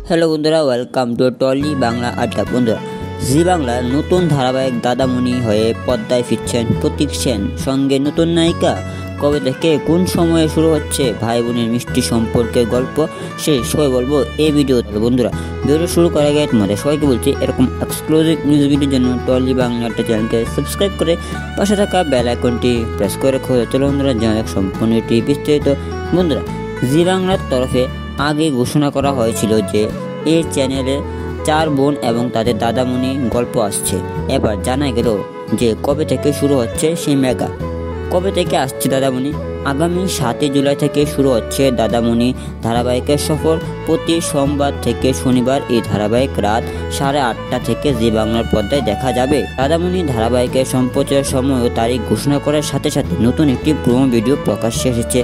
Hello বন্ধুরা, welcome to trolley Bangla আড্ডা। বন্ধুরা, জি বাংলার নতুন ধারাবাহিক দাদামণি হয়ে পদ্মায় ফিরছেন প্রতীক সেন, সঙ্গে নতুন নায়িকা। কবে থেকে কোন সময়ে শুরু হচ্ছে ভাই বোনের মিষ্টি সম্পর্কের গল্প, সে সবাই বলবো এই ভিডিওতে। বন্ধুরা, ভিডিও শুরু করার আগে তোমাদের সবাইকে বলছি, এরকম এক্সক্লুসিভ নিউজ ভিডিওর জন্য টলি বাংলা আড্ডা চ্যানেলকে সাবস্ক্রাইব করে পাশে থাকা বেল আইকনটি প্রেস করে রাখো। চলো বন্ধুরা, জানা সম্পূর্ণ এটি বিস্তারিত। বন্ধুরা, জি বাংলার তরফে আগে ঘোষণা করা হয়েছিল যে এই চ্যানেলে 4 বোন এবং তাদের দাদামণি গল্প আসছে। এবার জানা গেল যে কবে থেকে শুরু হচ্ছে সেই মেগা। কবে থেকে আসছে দাদামণি? আগামী 7 জুলাই থেকে শুরু হচ্ছে দাদামণি ধারাবাহিকের সফর। প্রতি সোমবার থেকে শনিবার এই ধারাবাহিক রাত 8:30 থেকে জি বাংলার পর্দায় দেখা যাবে। দাদামণি ধারাবাহিকের সম্প্রচারের সময় ও তারিখ ঘোষণা করার সাথে সাথে নতুন একটি প্রোমো ভিডিও প্রকাশ্যে এসেছে।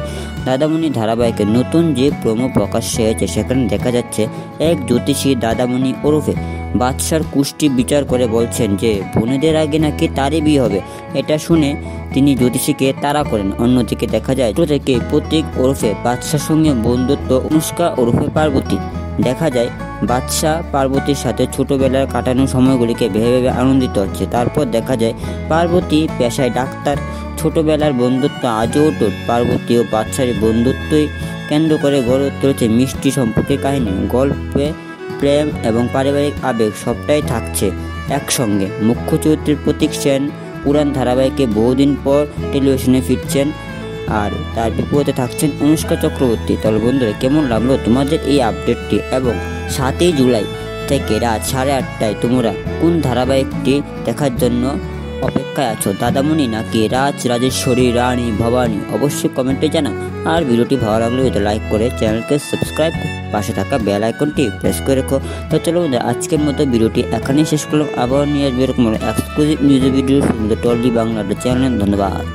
দাদামণি ধারাবাহিকের নতুন যে প্রোমো প্রকাশ্যে এসেছে সেখানে দেখা যাচ্ছে এক জ্যোতিষী দাদামণি ওরফে বাদশার কুষ্টি বিচার করে বলছেন যে বোনেদের আগে নাকি তারই বিয়ে হবে। এটা শুনে তিনি জ্যোতিষীকে তাড়া করেন। অন্যদিকে দেখা যায় ছোট থেকে প্রতীক ওরফে বাদশার সঙ্গে বন্ধুত্ব অনুষ্কা ওরফে পার্বতী। দেখা যায় বাদশা পার্বতীর সাথে ছোটবেলার কাটানোর সময়গুলিকে ভেবে ভেবে আনন্দিত হচ্ছে। তারপর দেখা যায় পার্বতী পেশায় ডাক্তার। ছোটবেলার বন্ধুত্ব আজও অটুট। পার্বতী ও বাদশার বন্ধুত্বই কেন্দ্র করে গড়ে তুলেছে মিষ্টি সম্পর্কের কাহিনী। গল্পে প্রেম এবং পারিবারিক আবেগ সবটাই থাকছে একসঙ্গে। মুখ্য চরিত্রের প্রতীক সেন পুরান ধারাবাহিকে বহুদিন পর টেলিভিশনে ফিরছেন, আর তার বিপরীতে থাকছেন অনুষ্কা চক্রবর্তী। তাহলে বন্ধুরা, কেমন লাগলো তোমাদের এই আপডেটটি? এবং 7 জুলাই থেকে রাত 8:30টায় তোমরা কোন ধারাবাহিকটি দেখার জন্য অপেক্ষায় আছো? দাদামণি নাকি রাজেশ্বরী, রানী, ভবানী? অবশ্যই কমেন্টে জানাও। আর ভিডিওটি ভালো লাগলে লাইক করে চ্যানেলকে সাবস্ক্রাইব করে পাশে থাকা বেল আইকনটি প্রেস করে রেখো। তো চলো বন্ধুরা, আজকের মতো ভিডিওটি এখানেই শেষ করলাম। আবার নিয়ে আসবে এরকম exclusive news video Tolly Bangla channel. ধন্যবাদ।